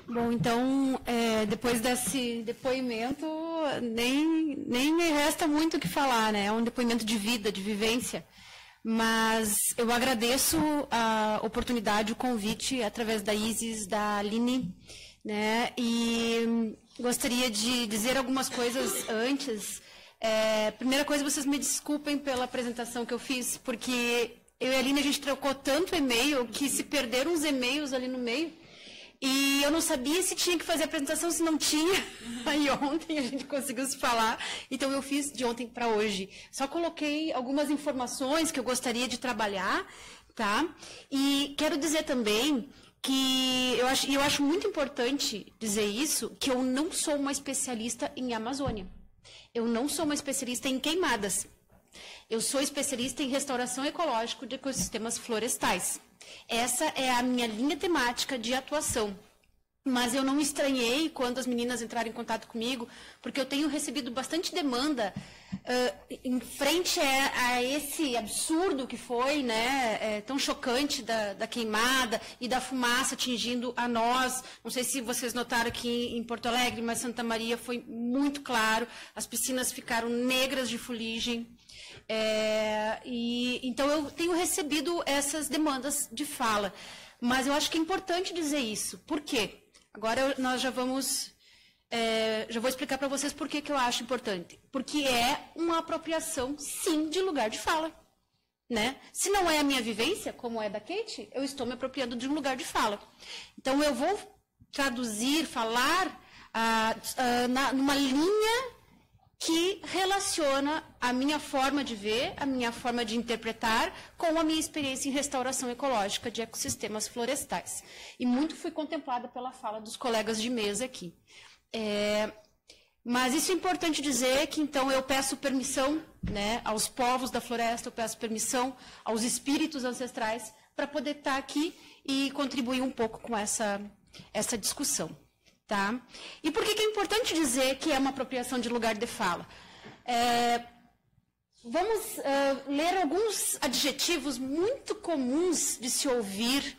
Bom, então, depois desse depoimento, nem me resta muito o que falar, né? É um depoimento de vida, de vivência. Mas eu agradeço a oportunidade, o convite, através da Isis, da Aline, né? E gostaria de dizer algumas coisas antes. Primeira coisa, vocês me desculpem pela apresentação que eu fiz, porque eu e a Aline, a gente trocou tanto e-mail que se perderam uns e-mails ali no meio. E eu não sabia se tinha que fazer a apresentação, se não tinha. Aí ontem a gente conseguiu se falar. Então eu fiz de ontem para hoje. Só coloquei algumas informações que eu gostaria de trabalhar, tá? E quero dizer também que eu acho muito importante dizer isso, que eu não sou uma especialista em Amazônia. Eu não sou uma especialista em queimadas. Eu sou especialista em restauração ecológica de ecossistemas florestais. Essa é a minha linha temática de atuação. Mas eu não estranhei quando as meninas entraram em contato comigo, porque eu tenho recebido bastante demanda em frente a esse absurdo que foi, né, tão chocante da queimada e da fumaça atingindo a nós. Não sei se vocês notaram aqui em Porto Alegre, mas Santa Maria foi muito claro, as piscinas ficaram negras de fuligem. Então eu tenho recebido essas demandas de fala, mas eu acho que é importante dizer isso. Por quê? Agora nós já vou explicar para vocês por que eu acho importante. Porque é uma apropriação, sim, de lugar de fala, né? Se não é a minha vivência, como é da Kate, eu estou me apropriando de um lugar de fala. Então eu vou traduzir, falar numa linha que relaciona a minha forma de ver, a minha forma de interpretar, com a minha experiência em restauração ecológica de ecossistemas florestais. E muito fui contemplada pela fala dos colegas de mesa aqui. Mas isso é importante dizer que, então, eu peço permissão, né, aos povos da floresta, eu peço permissão aos espíritos ancestrais para poder estar aqui e contribuir um pouco com essa discussão. Tá? E por que é importante dizer que é uma apropriação de lugar de fala? Vamos ler alguns adjetivos muito comuns de se ouvir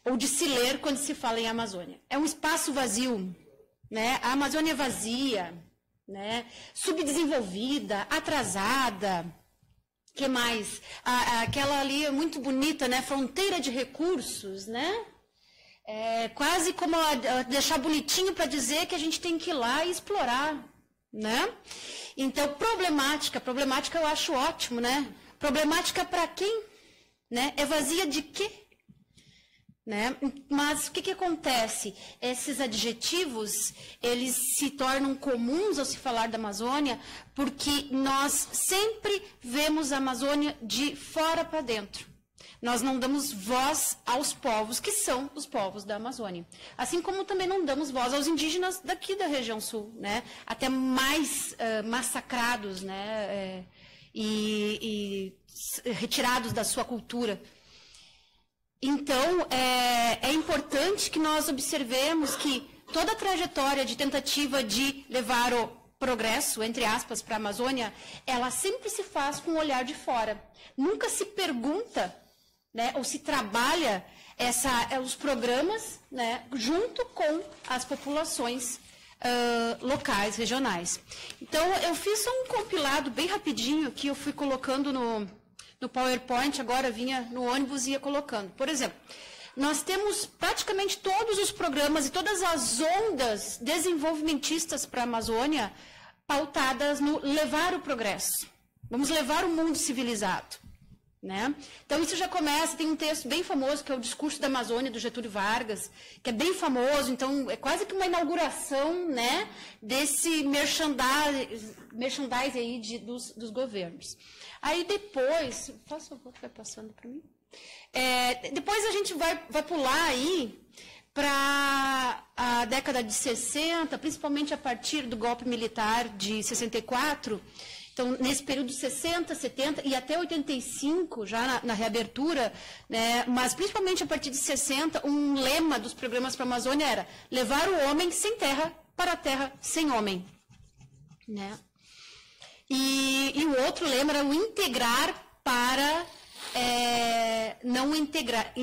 ou de se ler quando se fala em Amazônia. É um espaço vazio, né? A Amazônia é vazia, né? Subdesenvolvida, atrasada. O que mais? Aquela ali é muito bonita, né? Fronteira de recursos, né? Quase como deixar bonitinho para dizer que a gente tem que ir lá e explorar, né? Então, problemática eu acho ótimo, né? Problemática para quem? Né? É vazia de quê? Né? Mas o que acontece? Esses adjetivos, eles se tornam comuns ao se falar da Amazônia, porque nós sempre vemos a Amazônia de fora para dentro. Nós não damos voz aos povos, que são os povos da Amazônia. Assim como também não damos voz aos indígenas daqui da região sul, né? Até mais massacrados, né? E retirados da sua cultura. Então, é importante que nós observemos que toda a trajetória de tentativa de levar o progresso, entre aspas, para a Amazônia, ela sempre se faz com o olhar de fora. Nunca se pergunta, né, ou se trabalha os programas, né, junto com as populações locais, regionais. Então, eu fiz um compilado bem rapidinho que eu fui colocando no PowerPoint, agora vinha no ônibus e ia colocando. Por exemplo, nós temos praticamente todos os programas e todas as ondas desenvolvimentistas para a Amazônia pautadas no levar o progresso. Vamos levar o mundo civilizado. Né? Então, isso já começa, tem um texto bem famoso, que é o Discurso da Amazônia, do Getúlio Vargas, que é bem famoso, então, é quase que uma inauguração, né, desse merchandise aí dos governos. Aí depois, faz favor, vai passando para mim. Depois a gente vai pular aí para a década de 60, principalmente a partir do golpe militar de 64. Então, nesse período de 60, 70 e até 85, já na reabertura, né, mas principalmente a partir de 60, um lema dos programas para a Amazônia era levar o homem sem terra para a terra sem homem. Né? E o outro lema era o integrar para não entregar.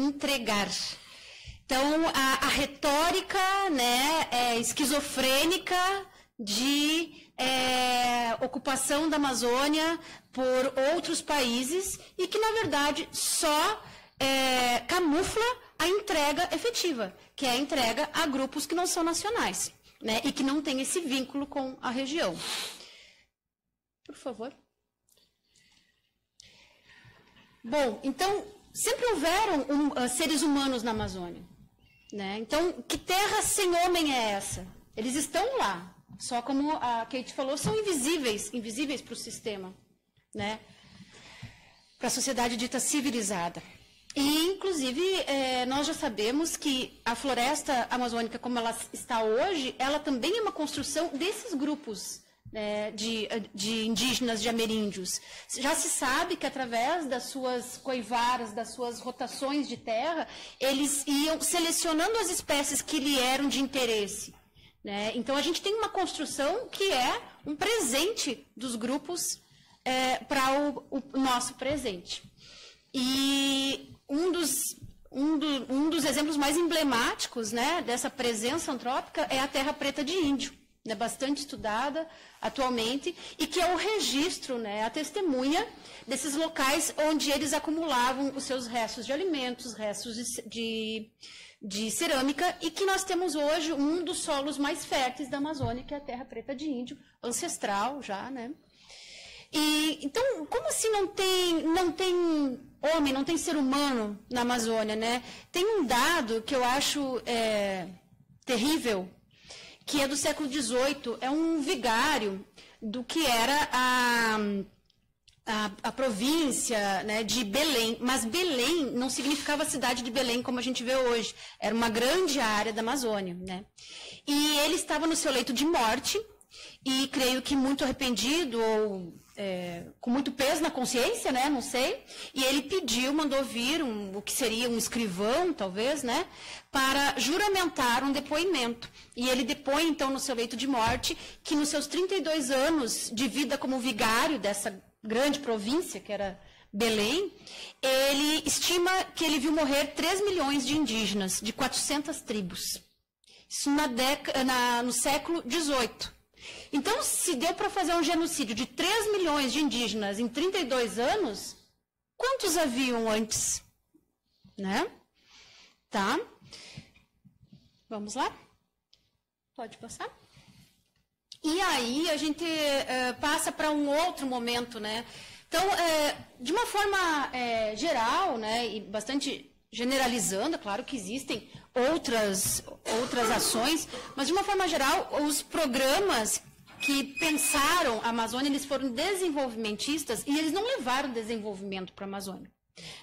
Então, a retórica, né, esquizofrênica de ocupação da Amazônia por outros países e que, na verdade, só camufla a entrega efetiva, que é a entrega a grupos que não são nacionais, né, e que não tem esse vínculo com a região. Por favor. Bom, então, sempre houveram seres humanos na Amazônia, né? Então, que terra sem homem é essa? Eles estão lá, só como a Kate falou, são invisíveis para o sistema, né? Para a sociedade dita civilizada. E, inclusive, nós já sabemos que a floresta amazônica, como ela está hoje, ela também é uma construção desses grupos de indígenas, de ameríndios. Já se sabe que, através das suas coivaras, das suas rotações de terra, eles iam selecionando as espécies que lhe eram de interesse, né? Então, a gente tem uma construção que é um presente dos grupos para o nosso presente. E um dos exemplos mais emblemáticos, né, dessa presença antrópica é a terra preta de índio, né, bastante estudada atualmente, e que é o registro, né, a testemunha desses locais onde eles acumulavam os seus restos de alimentos, restos de cerâmica, e que nós temos hoje um dos solos mais férteis da Amazônia, que é a terra preta de índio, ancestral já, né? E, então, como assim não tem homem, não tem ser humano na Amazônia, né? Tem um dado que eu acho terrível, que é do século XVIII, é um vigário do que era a província, né, de Belém, mas Belém não significava a cidade de Belém como a gente vê hoje, era uma grande área da Amazônia, né? E ele estava no seu leito de morte, e creio que muito arrependido, ou com muito peso na consciência, né, não sei, e ele mandou vir o que seria um escrivão, talvez, né, para juramentar um depoimento. E ele depõe, então, no seu leito de morte, que nos seus 32 anos de vida como vigário dessa grande província, que era Belém, ele estima que ele viu morrer 3 milhões de indígenas, de 400 tribos. Isso no século XVIII. Então, se deu para fazer um genocídio de 3 milhões de indígenas em 32 anos, quantos haviam antes? Né? Tá? Vamos lá? Pode passar? E aí a gente passa para um outro momento, né? Então, de uma forma geral, né, e bastante generalizando, é claro que existem outras ações, mas de uma forma geral, os programas que pensaram a Amazônia, eles foram desenvolvimentistas e eles não levaram desenvolvimento para a Amazônia,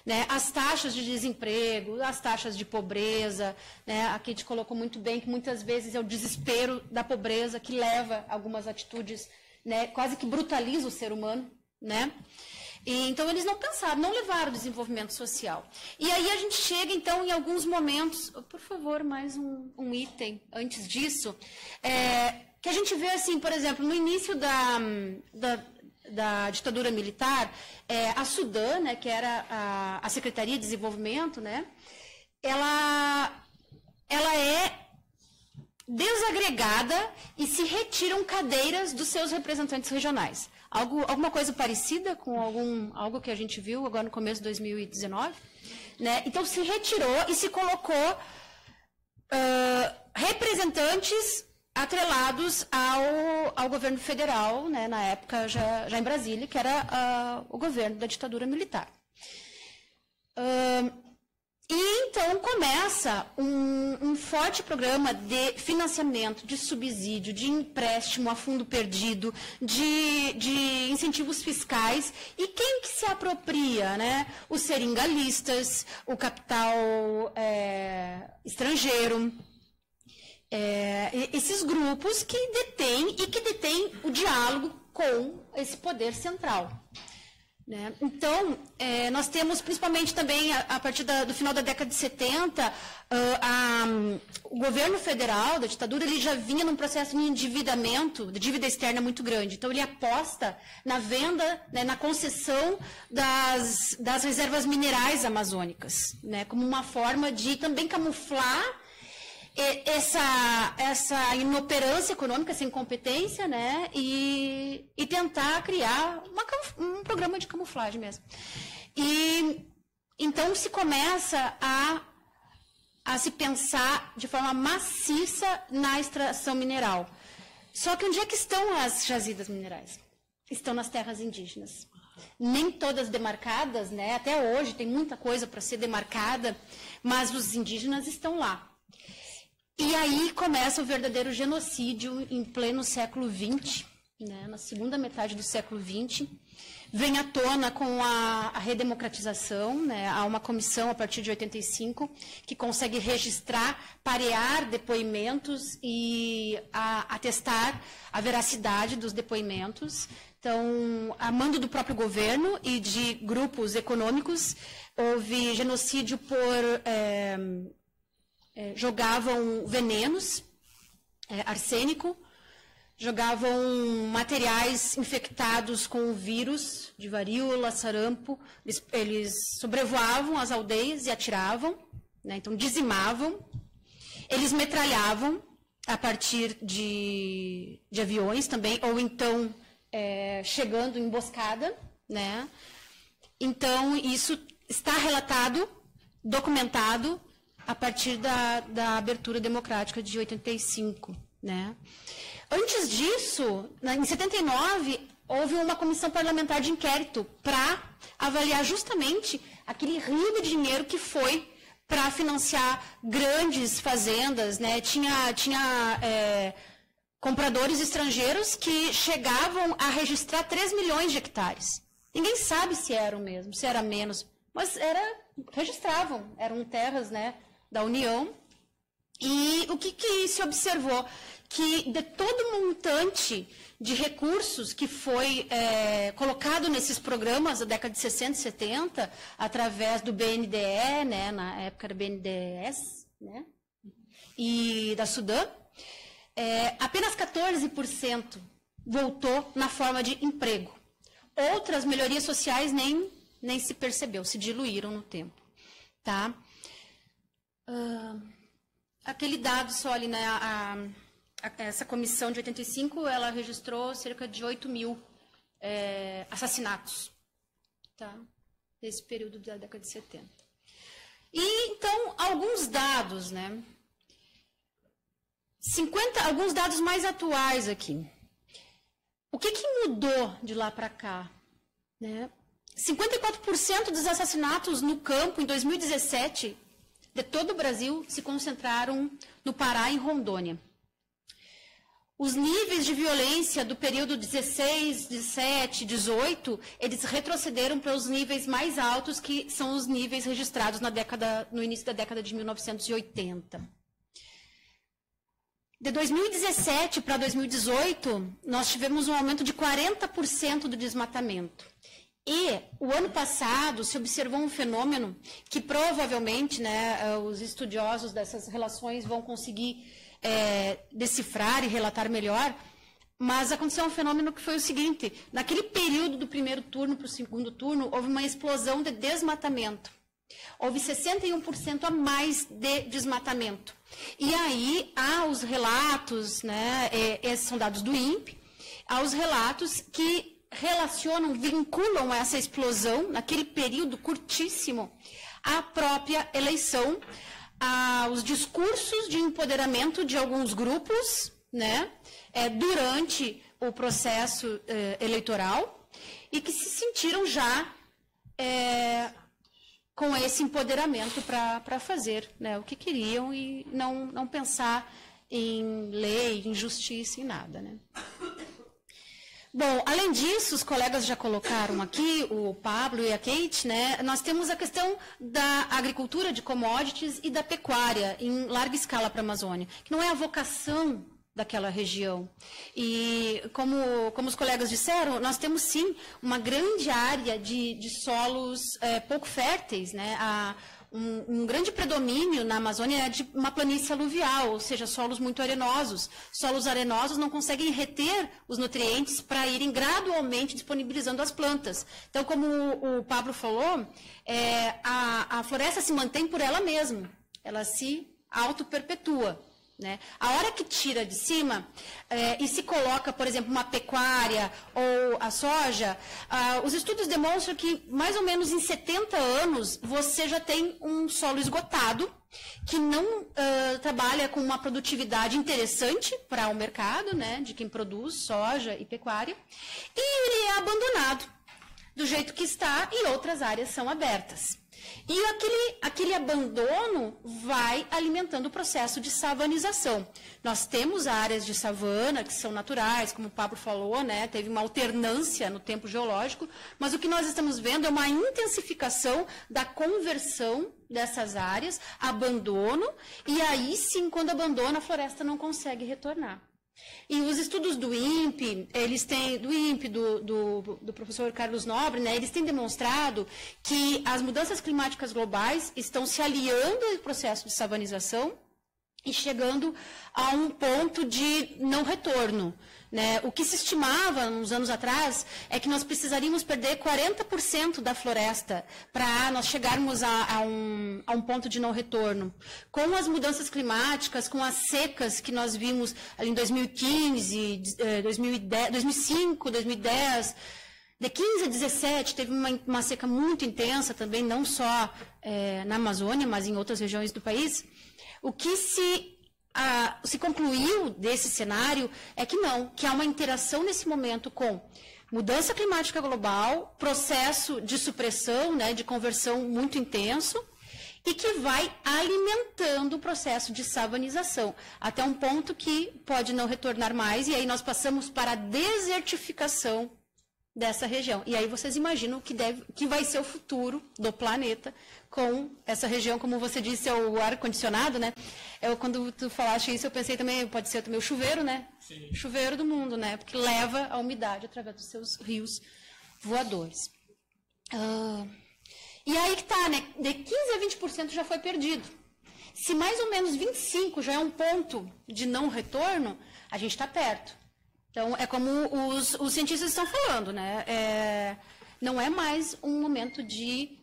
né? As taxas de desemprego, as taxas de pobreza, né? A Kate colocou muito bem que muitas vezes é o desespero da pobreza que leva a algumas atitudes, né, quase que brutaliza o ser humano, né? E, então, eles não pensaram, não levaram o desenvolvimento social. E aí a gente chega, então, em alguns momentos... Por favor, mais um item antes disso. Que a gente vê, assim, por exemplo, no início da ditadura militar, a Sudã, né, que era a Secretaria de Desenvolvimento, né, ela é desagregada e se retiram cadeiras dos seus representantes regionais. Alguma coisa parecida com algo que a gente viu agora no começo de 2019? Né? Então, se retirou e se colocou representantes atrelados ao governo federal, né, na época já em Brasília, que era o governo da ditadura militar. E então começa um forte programa de financiamento, de subsídio, de empréstimo a fundo perdido, de incentivos fiscais. E quem que se apropria, né? Os seringalistas, o capital estrangeiro, esses grupos que detêm o diálogo com esse poder central. né? Então, nós temos, principalmente também, a partir do final da década de 70, o governo federal da ditadura ele já vinha num processo de endividamento, de dívida externa muito grande. Então, ele aposta na venda, né, na concessão das reservas minerais amazônicas, né, como uma forma de também camuflar essa inoperância econômica, essa incompetência, né, e tentar criar um programa de camuflagem mesmo. E então se começa a se pensar de forma maciça na extração mineral. Só que onde é que estão as jazidas minerais? Estão nas terras indígenas. Nem todas demarcadas, né, até hoje tem muita coisa para ser demarcada, mas os indígenas estão lá. E aí começa o verdadeiro genocídio em pleno século XX, né, na segunda metade do século XX. Vem à tona com a redemocratização, né, há uma comissão a partir de 85 que consegue registrar, parear depoimentos e atestar a veracidade dos depoimentos. Então, a mando do próprio governo e de grupos econômicos, houve genocídio por... jogavam venenos, arsênico, jogavam materiais infectados com o vírus de varíola, sarampo, eles sobrevoavam as aldeias e atiravam, né, então dizimavam, eles metralhavam a partir de aviões também, ou então chegando em emboscada, né? Então isso está relatado, documentado, a partir da abertura democrática de 85, né? Antes disso, em 79, houve uma comissão parlamentar de inquérito para avaliar justamente aquele rio de dinheiro que foi para financiar grandes fazendas, né? Tinha compradores estrangeiros que chegavam a registrar 3 milhões de hectares. Ninguém sabe se eram mesmo, se era menos, mas registravam, eram terras, né, da União. E o que se observou? Que de todo o montante de recursos que foi colocado nesses programas da década de 60 e 70, através do BNDE, né, na época era BNDES, né, e da Sudã, apenas 14% voltou na forma de emprego. Outras melhorias sociais nem se percebeu, se diluíram no tempo. Tá? Aquele dado só ali, né, essa comissão de 85, ela registrou cerca de 8 mil assassinatos, tá? Nesse período da década de 70. E, então, alguns dados, né? Alguns dados mais atuais aqui. O que mudou de lá para cá? Né? 54% dos assassinatos no campo em 2017 de todo o Brasil se concentraram no Pará e em Rondônia. Os níveis de violência do período 16, 17, 18, eles retrocederam para os níveis mais altos, que são os níveis registrados no início da década de 1980. De 2017 para 2018, nós tivemos um aumento de 40% do desmatamento. E o ano passado se observou um fenômeno que provavelmente, né, os estudiosos dessas relações vão conseguir decifrar e relatar melhor, mas aconteceu um fenômeno que foi o seguinte: naquele período do primeiro turno para o segundo turno, houve uma explosão de desmatamento. Houve 61% a mais de desmatamento. E aí há os relatos, né, esses são dados do INPE, há os relatos que relacionam, vinculam essa explosão, naquele período curtíssimo, à própria eleição, aos discursos de empoderamento de alguns grupos, né, durante o processo eleitoral, e que se sentiram já com esse empoderamento para fazer, né, o que queriam e não pensar em lei, em justiça, em nada, né. Bom, além disso, os colegas já colocaram aqui, o Pablo e a Kate, né, nós temos a questão da agricultura de commodities e da pecuária em larga escala para a Amazônia, que não é a vocação daquela região. E, como os colegas disseram, nós temos, sim, uma grande área de solos pouco férteis, né? Um grande predomínio na Amazônia é de uma planície aluvial, ou seja, solos muito arenosos. Solos arenosos não conseguem reter os nutrientes para irem gradualmente disponibilizando as plantas. Então, como o Pablo falou, a floresta se mantém por ela mesma, ela se auto-perpetua. Né? A hora que tira de cima e se coloca, por exemplo, uma pecuária ou a soja, os estudos demonstram que mais ou menos em 70 anos você já tem um solo esgotado, que não trabalha com uma produtividade interessante para o mercado, né, de quem produz soja e pecuária, e ele é abandonado do jeito que está e outras áreas são abertas. E aquele abandono vai alimentando o processo de savanização. Nós temos áreas de savana que são naturais, como o Pablo falou, né? Teve uma alternância no tempo geológico, mas o que nós estamos vendo é uma intensificação da conversão dessas áreas, abandono, e aí sim, quando abandona, a floresta não consegue retornar. E os estudos do INPE, do professor Carlos Nobre, né, eles têm demonstrado que as mudanças climáticas globais estão se aliando ao processo de savanização e chegando a um ponto de não retorno. Né? O que se estimava, uns anos atrás, é que nós precisaríamos perder 40% da floresta para nós chegarmos a um ponto de não retorno. Com as mudanças climáticas, com as secas que nós vimos ali em 2015, 2010, 2005, 2010... De 15 a 17, teve uma seca muito intensa também, não só na Amazônia, mas em outras regiões do país. O que se concluiu desse cenário é que não, que há uma interação nesse momento com mudança climática global, processo de supressão, né, de conversão muito intenso, e que vai alimentando o processo de savanização, até um ponto que pode não retornar mais, e aí nós passamos para a desertificação dessa região. E aí vocês imaginam que vai ser o futuro do planeta com essa região, como você disse, é o ar-condicionado, né? Quando tu falaste isso, eu pensei também, pode ser também o chuveiro, né? Sim. Chuveiro do mundo, né? Porque leva a umidade através dos seus rios voadores. E aí que tá, né? De 15 a 20% já foi perdido. Se mais ou menos 25% já é um ponto de não retorno, a gente está perto. Então, é como os cientistas estão falando, né? Não é mais um momento de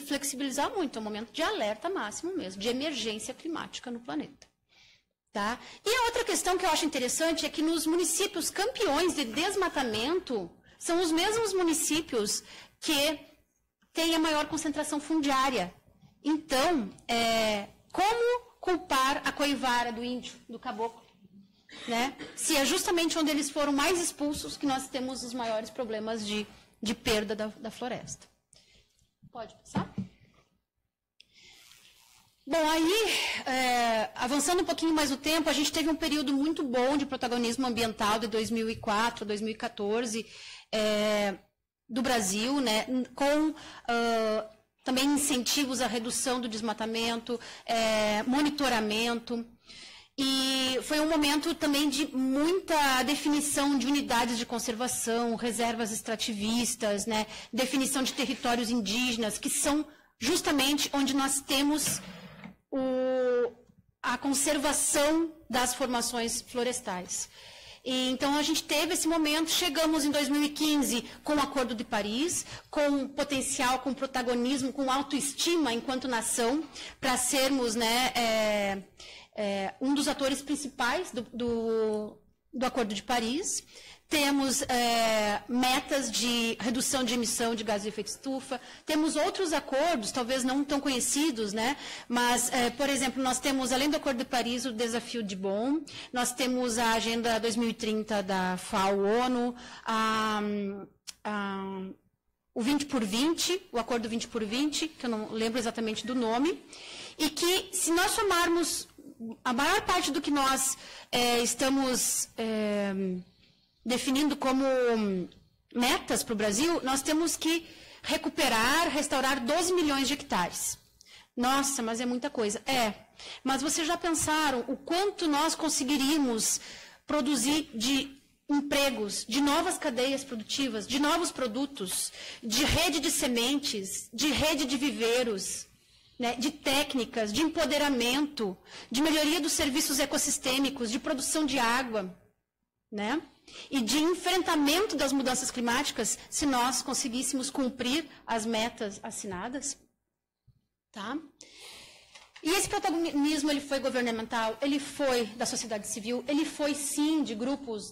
flexibilizar muito, é um momento de alerta máximo mesmo, de emergência climática no planeta. Tá? E a outra questão que eu acho interessante é que nos municípios campeões de desmatamento, são os mesmos municípios que têm a maior concentração fundiária. Então, como culpar a coivara do índio, do caboclo? Né? Se é justamente onde eles foram mais expulsos que nós temos os maiores problemas de perda da floresta. Pode passar? Bom, aí, avançando um pouquinho mais no tempo, a gente teve um período muito bom de protagonismo ambiental de 2004 a 2014 do Brasil, né? Com também incentivos à redução do desmatamento, monitoramento. E foi um momento também de muita definição de unidades de conservação, reservas extrativistas, né, definição de territórios indígenas, que são justamente onde nós temos a conservação das formações florestais. E, então, a gente teve esse momento, chegamos em 2015 com o Acordo de Paris, com potencial, com protagonismo, com autoestima enquanto nação, para sermos, né, um dos atores principais do Acordo de Paris. Temos metas de redução de emissão de gases de efeito estufa. Temos outros acordos, talvez não tão conhecidos, né? Mas, por exemplo, nós temos, além do Acordo de Paris, o Desafio de Bonn. Nós temos a Agenda 2030 da FAO-ONU, o 20 por 20, o Acordo 20 por 20, que eu não lembro exatamente do nome, e que, se nós somarmos a maior parte do que nós estamos definindo como metas para o Brasil, nós temos que recuperar, restaurar 12 milhões de hectares. Nossa, mas é muita coisa. Mas vocês já pensaram o quanto nós conseguiríamos produzir de empregos, de novas cadeias produtivas, de novos produtos, de rede de sementes, de rede de viveiros, né, de técnicas, de empoderamento, de melhoria dos serviços ecossistêmicos, de produção de água, né, e de enfrentamento das mudanças climáticas, se nós conseguíssemos cumprir as metas assinadas. Tá? E esse protagonismo ele foi governamental, ele foi da sociedade civil, ele foi sim de grupos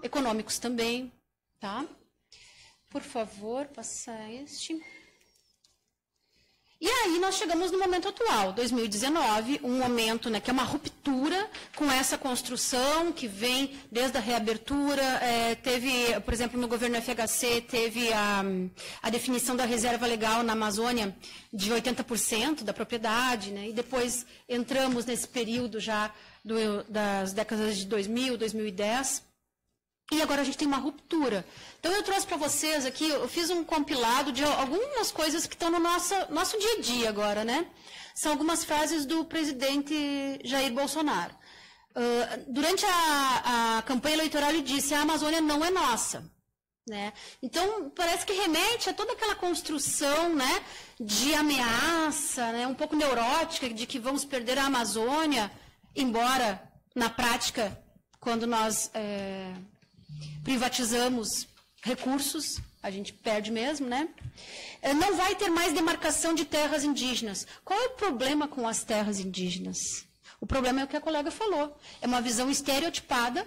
econômicos também. Tá? Por favor, passa este. E aí nós chegamos no momento atual, 2019, um momento, né, que é uma ruptura com essa construção que vem desde a reabertura. Teve, por exemplo, no governo FHC, teve a definição da reserva legal na Amazônia de 80% da propriedade, né, e depois entramos nesse período já das décadas de 2000, 2010. E agora a gente tem uma ruptura. Então, eu trouxe para vocês aqui, eu fiz um compilado de algumas coisas que estão no nosso dia a dia agora, né? São algumas frases do presidente Jair Bolsonaro. Durante a campanha eleitoral, ele disse: a Amazônia não é nossa. Né? Então, parece que remete a toda aquela construção, né, de ameaça, né, um pouco neurótica, de que vamos perder a Amazônia, embora, na prática, quando nós privatizamos recursos, a gente perde mesmo, né? Não vai ter mais demarcação de terras indígenas. Qual é o problema com as terras indígenas? O problema é o que a colega falou. É uma visão estereotipada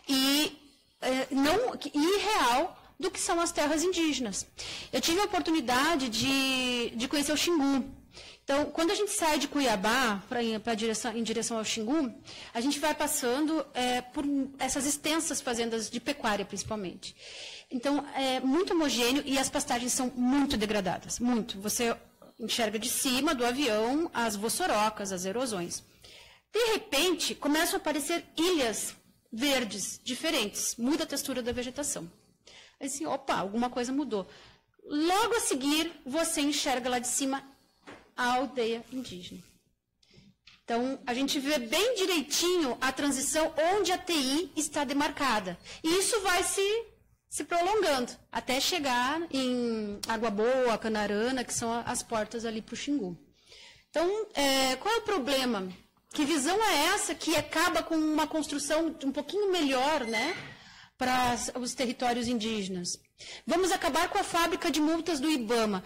e irreal do que são as terras indígenas. Eu tive a oportunidade de conhecer o Xingu. Então, quando a gente sai de Cuiabá em direção ao Xingu, a gente vai passando por essas extensas fazendas de pecuária, principalmente. Então, é muito homogêneo e as pastagens são muito degradadas, muito. Você enxerga de cima do avião as vossorocas, as erosões. De repente, começam a aparecer ilhas verdes, diferentes, muda a textura da vegetação. Assim, opa, alguma coisa mudou. Logo a seguir, você enxerga lá de cima a aldeia indígena. Então, a gente vê bem direitinho a transição onde a TI está demarcada. E isso vai se prolongando, até chegar em Água Boa, Canarana, que são as portas ali para o Xingu. Então, qual é o problema? Que visão é essa que acaba com uma construção um pouquinho melhor, né, para os territórios indígenas? Vamos acabar com a fábrica de multas do IBAMA.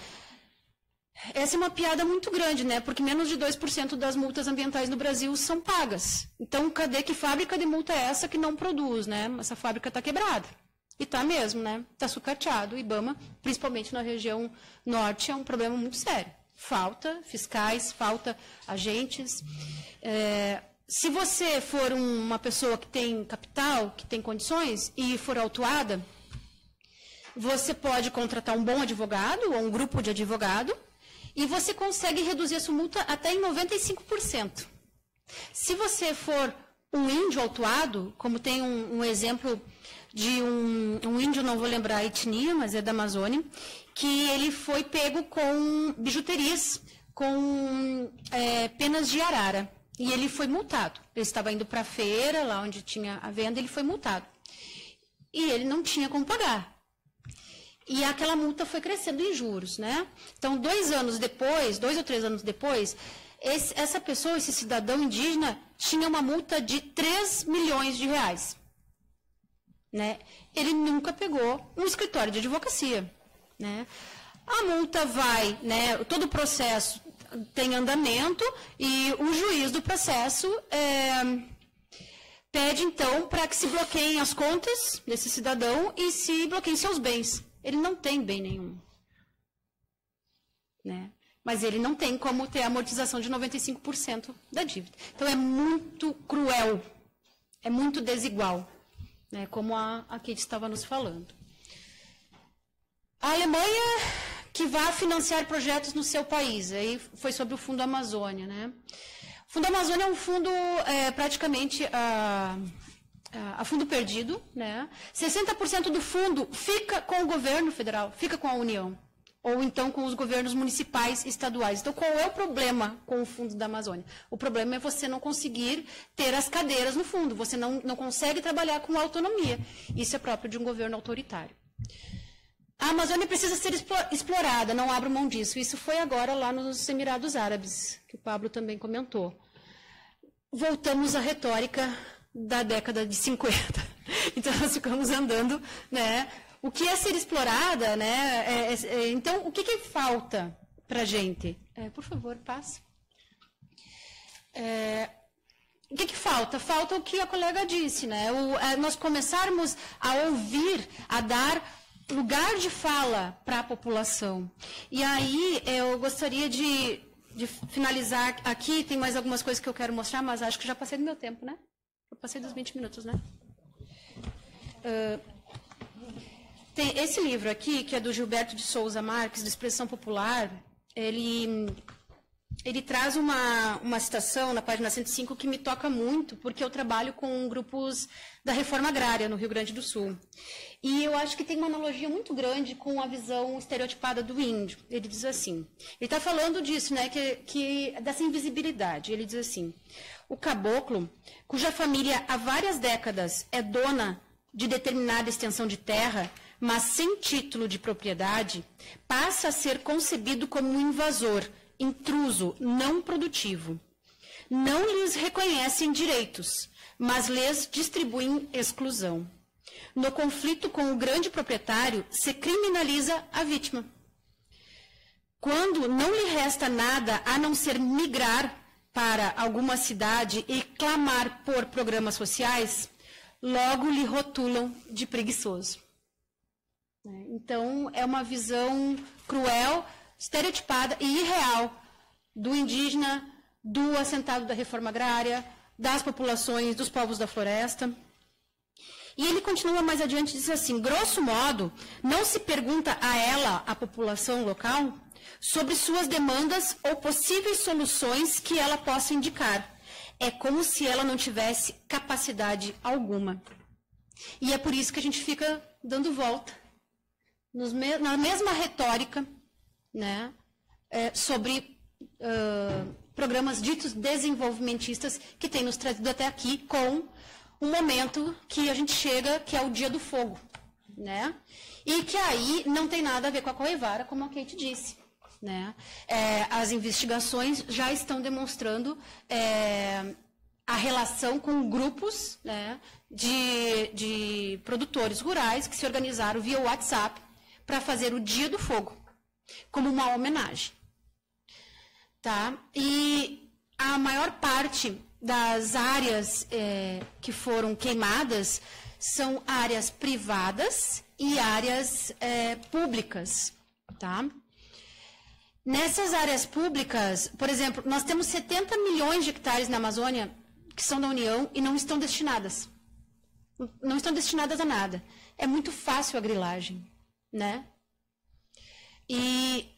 Essa é uma piada muito grande, né? Porque menos de 2% das multas ambientais no Brasil são pagas. Então, cadê que fábrica de multa é essa que não produz, né? Essa fábrica está quebrada. E está mesmo, né? Está sucateado. O IBAMA, principalmente na região norte, é um problema muito sério. Falta fiscais, falta agentes. Se você for uma pessoa que tem capital, que tem condições, e for autuada, você pode contratar um bom advogado ou um grupo de advogado, e você consegue reduzir a sua multa até em 95%. Se você for um índio autuado, como tem um exemplo de um índio, não vou lembrar a etnia, mas é da Amazônia, que ele foi pego com bijuterias, com penas de arara. E ele foi multado. Ele estava indo para a feira, lá onde tinha a venda, ele foi multado. E ele não tinha como pagar. E aquela multa foi crescendo em juros, né? Então, 2 ou 3 anos depois, essa pessoa, esse cidadão indígena, tinha uma multa de 3 milhões de reais. Né? Ele nunca pegou um escritório de advocacia. Né? A multa vai, né, todo o processo tem andamento e o juiz do processo pede, então, para que se bloqueiem as contas desse cidadão e se bloqueiem seus bens. Ele não tem bem nenhum. Né? Mas ele não tem como ter a amortização de 95% da dívida. Então, é muito cruel, é muito desigual, né? Como a Kate estava nos falando. A Alemanha, que vai financiar projetos no seu país, aí foi sobre o Fundo Amazônia. Né? O Fundo Amazônia é um fundo praticamente a fundo perdido, né? 60% do fundo fica com o governo federal, fica com a União. ou então com os governos municipais e estaduais. Então, qual é o problema com o Fundo da Amazônia? O problema é você não conseguir ter as cadeiras no fundo, você não consegue trabalhar com autonomia. Isso é próprio de um governo autoritário. A Amazônia precisa ser explorada, não abro mão disso. Isso foi agora lá nos Emirados Árabes, que o Pablo também comentou. Voltamos à retórica da década de 50. Então, nós ficamos andando, né? O que é ser explorada, né? Então, o que falta para a gente? Por favor, passa. O que falta? Falta o que a colega disse, né? Nós começarmos a ouvir, a dar lugar de fala para a população. E aí, eu gostaria de finalizar aqui, tem mais algumas coisas que eu quero mostrar, mas acho que já passei do meu tempo, né? Eu passei dos 20 minutos, né? Tem esse livro aqui, que é do Gilberto de Souza Marques, de Expressão Popular, ele traz uma citação na página 105 que me toca muito, porque eu trabalho com grupos da reforma agrária no Rio Grande do Sul. E eu acho que tem uma analogia muito grande com a visão estereotipada do índio. Ele diz assim, ele está falando disso, né, dessa invisibilidade. Ele diz assim, o caboclo, cuja família há várias décadas é dona de determinada extensão de terra, mas sem título de propriedade, passa a ser concebido como um invasor, intruso, não produtivo. Não lhes reconhecem direitos, mas lhes distribuem exclusão. No conflito com o grande proprietário, se criminaliza a vítima. Quando não lhe resta nada a não ser migrar para alguma cidade e clamar por programas sociais, logo lhe rotulam de preguiçoso. Então, é uma visão cruel, estereotipada e irreal do indígena, do assentado da reforma agrária, das populações, dos povos da floresta. E ele continua mais adiante e diz assim, grosso modo, não se pergunta a ela, a população local, sobre suas demandas ou possíveis soluções que ela possa indicar. É como se ela não tivesse capacidade alguma. E é por isso que a gente fica dando volta na mesma retórica, né, sobre programas ditos desenvolvimentistas que têm nos trazido até aqui com um momento que a gente chega, que é o Dia do Fogo, né? E que aí não tem nada a ver com a Coevara, como a Kate disse, né? As investigações já estão demonstrando a relação com grupos, né, de produtores rurais que se organizaram via WhatsApp para fazer o Dia do Fogo, como uma homenagem. Tá? E a maior parte das áreas que foram queimadas são áreas privadas e áreas públicas. Tá? Nessas áreas públicas, por exemplo, nós temos 70 milhões de hectares na Amazônia que são da União e não estão destinadas. Não estão destinadas a nada. É muito fácil a grilagem, né? E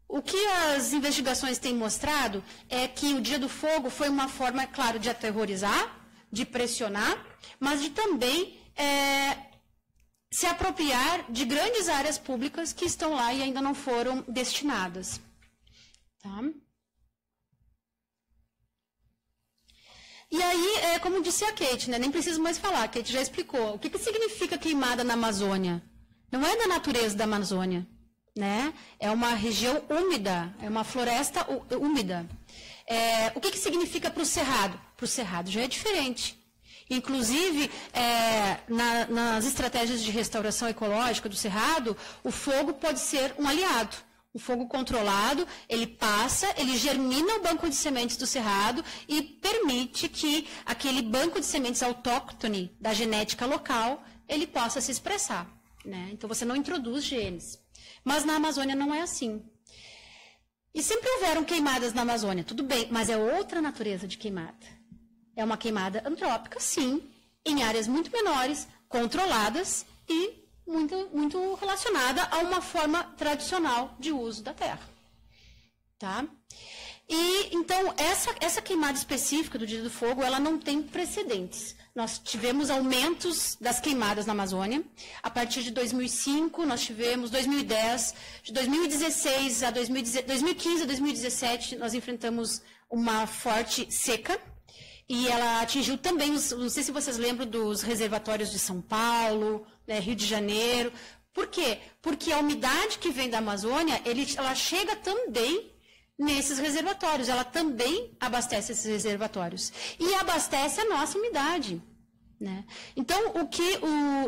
o que as investigações têm mostrado é que o Dia do Fogo foi uma forma, claro, de aterrorizar, de pressionar, mas de também se apropriar de grandes áreas públicas que estão lá e ainda não foram destinadas. Tá? E aí, como disse a Kate, né, nem preciso mais falar, a Kate já explicou. O que significa queimada na Amazônia? Não é da natureza da Amazônia, né? É uma região úmida, é uma floresta úmida. O que significa para o Cerrado? Para o Cerrado já é diferente. Inclusive, nas estratégias de restauração ecológica do Cerrado, o fogo pode ser um aliado. O fogo controlado, ele passa, ele germina o banco de sementes do Cerrado e permite que aquele banco de sementes autóctone da genética local, ele possa se expressar, né? Então, você não introduz genes. Mas na Amazônia não é assim. E sempre houveram queimadas na Amazônia, tudo bem, mas é outra natureza de queimada. É uma queimada antrópica, sim, em áreas muito menores, controladas e muito relacionada a uma forma tradicional de uso da terra. Tá? E, então, essa queimada específica do Dia do Fogo, ela não tem precedentes. Nós tivemos aumentos das queimadas na Amazônia. A partir de 2005, nós tivemos 2010, de 2016 a 2015 a 2017, nós enfrentamos uma forte seca. E ela atingiu também, não sei se vocês lembram dos reservatórios de São Paulo, né, Rio de Janeiro. Por quê? Porque a umidade que vem da Amazônia, ela chega também nesses reservatórios, ela também abastece esses reservatórios. E abastece a nossa umidade. Né? Então, o que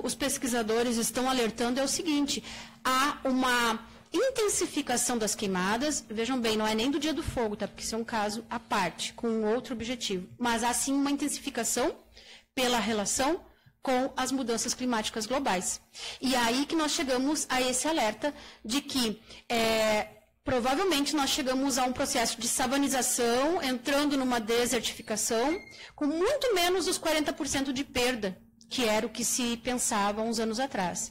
os pesquisadores estão alertando é o seguinte, há uma intensificação das queimadas, vejam bem, não é nem do Dia do Fogo, tá? Porque isso é um caso à parte, com outro objetivo, mas há sim uma intensificação pela relação com as mudanças climáticas globais. E é aí que nós chegamos a esse alerta de que provavelmente nós chegamos a um processo de savanização, entrando numa desertificação, com muito menos dos 40% de perda, que era o que se pensava uns anos atrás.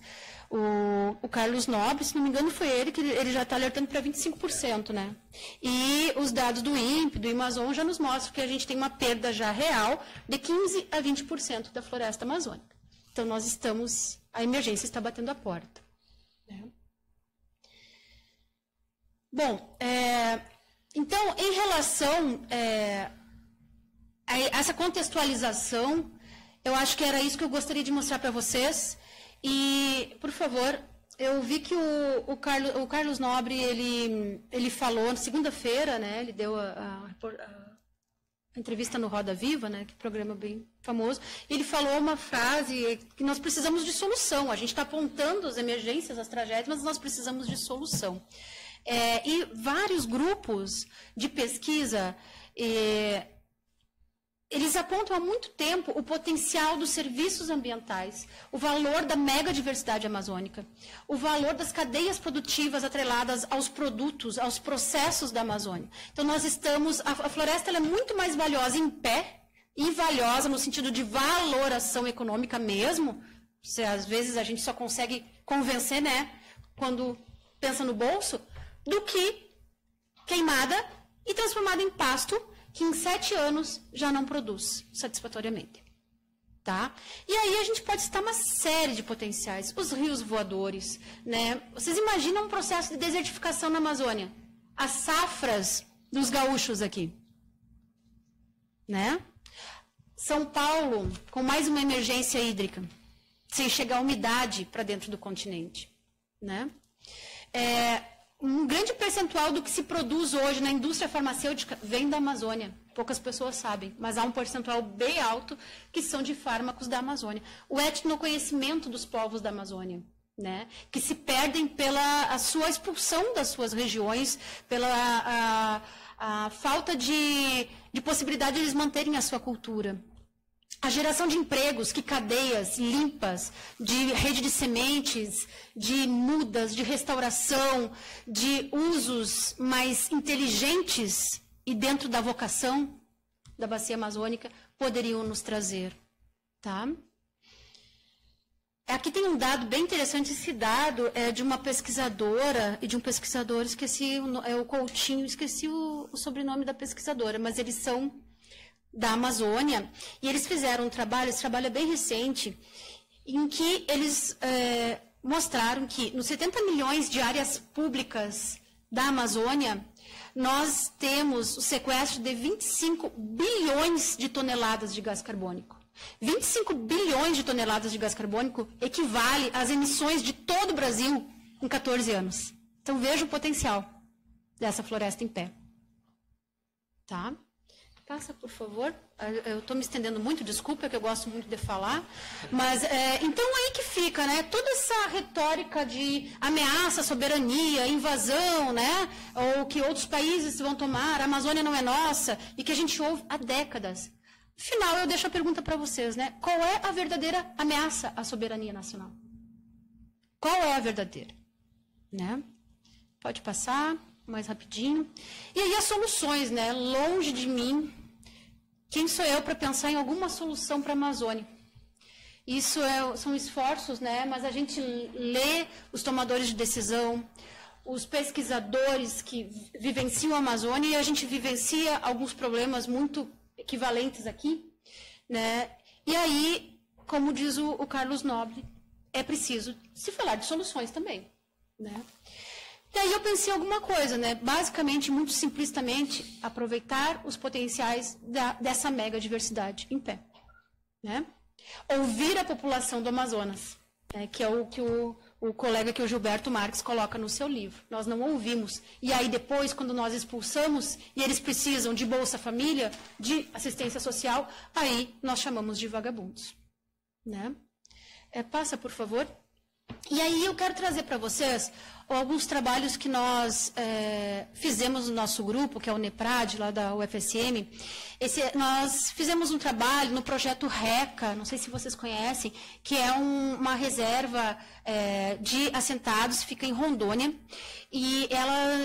O Carlos Nobre, se não me engano, foi ele que ele já está alertando para 25%, né? E os dados do INPE, do Amazon, já nos mostram que a gente tem uma perda já real de 15% a 20% da floresta amazônica. Então, a emergência está batendo a porta. Né? Bom, então, em relação a essa contextualização, eu acho que era isso que eu gostaria de mostrar para vocês. E, por favor, eu vi que o Carlos Nobre, ele falou na segunda-feira, né, ele deu a entrevista no Roda Viva, né, que é um programa bem famoso, e ele falou uma frase que nós precisamos de solução. A gente está apontando as emergências, as tragédias, mas nós precisamos de solução. E vários grupos de pesquisa, eles apontam há muito tempo o potencial dos serviços ambientais, o valor da megadiversidade amazônica, o valor das cadeias produtivas atreladas aos produtos, aos processos da Amazônia. Então, a floresta ela é muito mais valiosa em pé, e valiosa no sentido de valoração econômica mesmo, às vezes a gente só consegue convencer, né, quando pensa no bolso, do que queimada e transformada em pasto, que em 7 anos já não produz satisfatoriamente. Tá? E aí a gente pode citar uma série de potenciais. Os rios voadores. Né? Vocês imaginam um processo de desertificação na Amazônia? As safras dos gaúchos aqui. Né? São Paulo, com mais uma emergência hídrica, sem chegar a umidade para dentro do continente. Né? Um grande percentual do que se produz hoje na indústria farmacêutica vem da Amazônia. Poucas pessoas sabem, mas há um percentual bem alto que são de fármacos da Amazônia. O etnoconhecimento dos povos da Amazônia, né, que se perdem pela a sua expulsão das suas regiões, pela a falta de possibilidade de eles manterem a sua cultura. A geração de empregos, que cadeias limpas, de rede de sementes, de mudas, de restauração, de usos mais inteligentes e dentro da vocação da bacia amazônica, poderiam nos trazer. Tá? Aqui tem um dado bem interessante, esse dado é de uma pesquisadora e de um pesquisador, esqueci, o Coutinho, esqueci o sobrenome da pesquisadora, mas eles são da Amazônia, e eles fizeram um trabalho, esse trabalho é bem recente, em que eles mostraram que nos 70 milhões de áreas públicas da Amazônia, nós temos o sequestro de 25 bilhões de toneladas de gás carbônico. 25 bilhões de toneladas de gás carbônico equivale às emissões de todo o Brasil em 14 anos. Então, veja o potencial dessa floresta em pé. Tá? Passa, por favor. Eu estou me estendendo muito, desculpa, que eu gosto muito de falar. Mas, então, aí que fica, né? Toda essa retórica de ameaça à soberania, invasão, né? Ou que outros países vão tomar, a Amazônia não é nossa, e que a gente ouve há décadas. Afinal, eu deixo a pergunta para vocês, né? Qual é a verdadeira ameaça à soberania nacional? Qual é a verdadeira? Né? Pode passar mais rapidinho. E aí as soluções, né? Longe de mim, quem sou eu para pensar em alguma solução para a Amazônia? Isso são esforços, né? Mas a gente lê os tomadores de decisão, os pesquisadores que vivenciam a Amazônia, e a gente vivencia alguns problemas muito equivalentes aqui, né? E aí, como diz o Carlos Nobre, é preciso se falar de soluções também, né? E aí eu pensei alguma coisa, né? Basicamente, muito simplistamente, aproveitar os potenciais dessa mega diversidade em pé, né? Ouvir a população do Amazonas, né? Que é o que o colega que o Gilberto Marques coloca no seu livro. Nós não ouvimos. E aí depois, quando nós expulsamos, e eles precisam de Bolsa Família, de assistência social, aí nós chamamos de vagabundos, né? Passa, por favor. E aí eu quero trazer para vocês alguns trabalhos que nós fizemos no nosso grupo, que é o NEPRAD, lá da UFSM. Nós fizemos um trabalho no projeto RECA, não sei se vocês conhecem, que é uma reserva de assentados, fica em Rondônia. E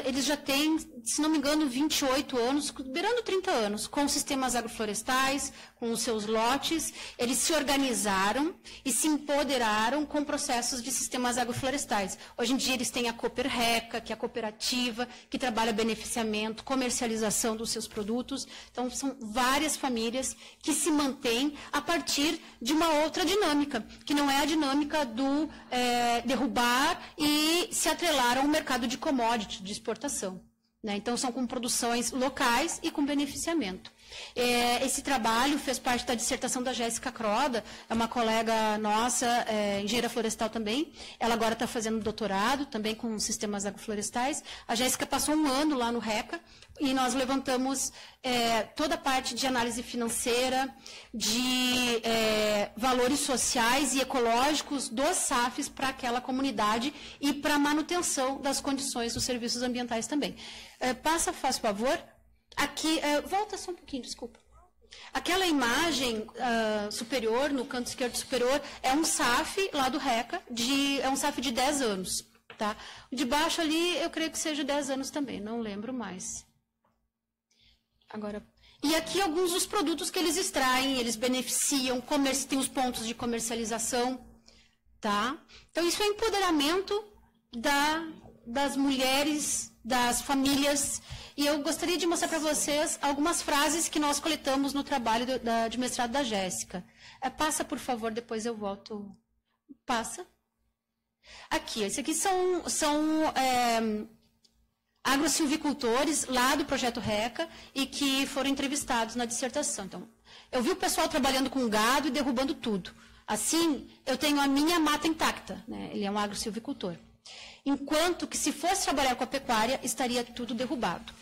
eles já têm, se não me engano, 28 anos, beirando 30 anos, com sistemas agroflorestais, com os seus lotes. Eles se organizaram e se empoderaram com processos de sistemas agroflorestais. Hoje em dia eles têm a Cooper RECA, que é a cooperativa que trabalha beneficiamento, comercialização dos seus produtos. Então, são várias famílias que se mantêm a partir de uma outra dinâmica, que não é a dinâmica do derrubar e se atrelar a um mercado de commodity, de exportação, né? Então, são com produções locais e com beneficiamento. Esse trabalho fez parte da dissertação da Jéssica Croda, é uma colega nossa, engenheira florestal também. Ela agora está fazendo doutorado, também com sistemas agroflorestais. A Jéssica passou um ano lá no RECA, e nós levantamos toda a parte de análise financeira, de valores sociais e ecológicos dos SAFs para aquela comunidade e para a manutenção das condições dos serviços ambientais também. Passa, faz favor. Aqui, volta só um pouquinho, desculpa. Aquela imagem superior, no canto esquerdo superior, é um SAF lá do RECA, é um SAF de 10 anos. Tá? De baixo ali, eu creio que seja 10 anos também, não lembro mais. Agora, e aqui alguns dos produtos que eles extraem, eles beneficiam, tem os pontos de comercialização. Tá? Então, isso é empoderamento das mulheres, das famílias. E eu gostaria de mostrar para vocês algumas frases que nós coletamos no trabalho de mestrado da Jéssica. Passa, por favor, depois eu volto. Passa. Aqui, esses aqui são agrosilvicultores lá do Projeto RECA e que foram entrevistados na dissertação. Então, eu vi o pessoal trabalhando com gado e derrubando tudo. Assim, eu tenho a minha mata intacta, né? Ele é um agrosilvicultor. Enquanto que, se fosse trabalhar com a pecuária, estaria tudo derrubado.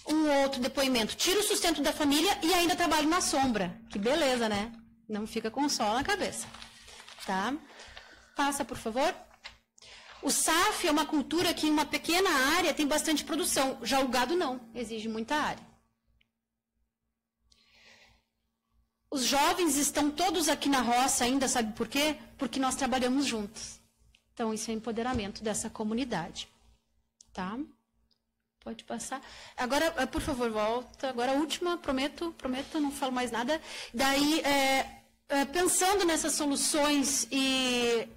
Um outro depoimento, tira o sustento da família e ainda trabalho na sombra. Que beleza, né? Não fica com sol na cabeça. Tá? Passa, por favor. O SAF é uma cultura que em uma pequena área tem bastante produção. Já o gado não, exige muita área. Os jovens estão todos aqui na roça ainda, sabe por quê? Porque nós trabalhamos juntos. Então, isso é empoderamento dessa comunidade. Tá? Pode passar. Agora, por favor, volta. Agora a última, prometo, não falo mais nada. Daí, pensando nessas soluções e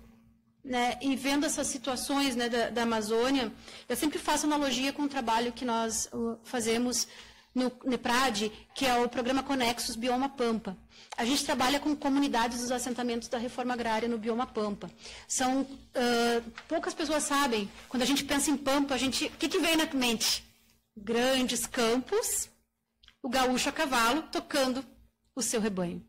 vendo essas situações, né, da Amazônia, eu sempre faço analogia com o trabalho que nós fazemos no NEPRAD, que é o Programa Conexos Bioma Pampa. A gente trabalha com comunidades dos assentamentos da reforma agrária no Bioma Pampa. Poucas pessoas sabem, quando a gente pensa em Pampa, o que vem na mente? Grandes campos, o gaúcho a cavalo tocando o seu rebanho.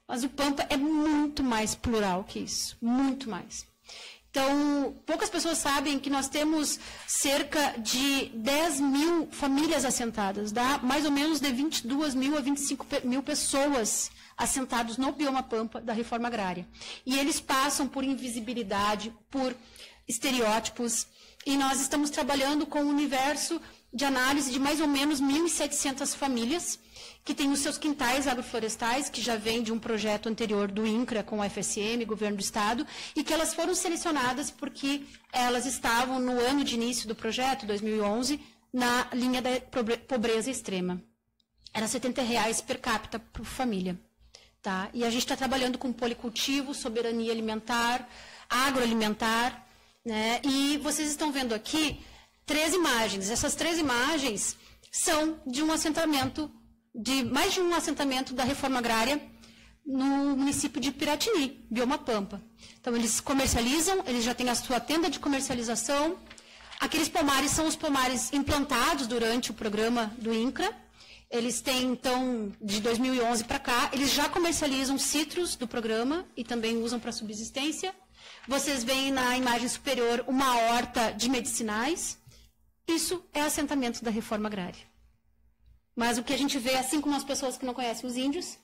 Mas o Pampa é muito mais plural que isso, muito mais. Então, poucas pessoas sabem que nós temos cerca de 10 mil famílias assentadas, dá mais ou menos de 22 mil a 25 mil pessoas assentados no Bioma Pampa da reforma agrária. E eles passam por invisibilidade, por estereótipos, e nós estamos trabalhando com um universo de análise de mais ou menos 1.700 famílias, que têm os seus quintais agroflorestais, que já vem de um projeto anterior do INCRA com o FSM, Governo do Estado, e que elas foram selecionadas porque elas estavam no ano de início do projeto, 2011, na linha da pobreza extrema. Era R$ 70 per capita por família. Tá? E a gente está trabalhando com policultivo, soberania alimentar, agroalimentar, né? E vocês estão vendo aqui 3 imagens. Essas 3 imagens são de um assentamento, de mais de um assentamento da reforma agrária no município de Piratini, bioma Pampa. Então, eles comercializam, eles já têm a sua tenda de comercialização. Aqueles pomares são os pomares implantados durante o programa do INCRA. Eles têm, então, de 2011 para cá, eles já comercializam citros do programa e também usam para subsistência. Vocês veem na imagem superior uma horta de medicinais. Isso é assentamento da reforma agrária. Mas o que a gente vê, assim como as pessoas que não conhecem os índios,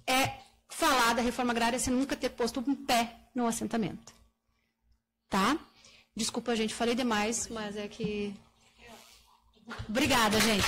é falar da reforma agrária sem nunca ter posto um pé no assentamento. Tá? Desculpa, gente, falei demais, mas é que... Obrigada, gente.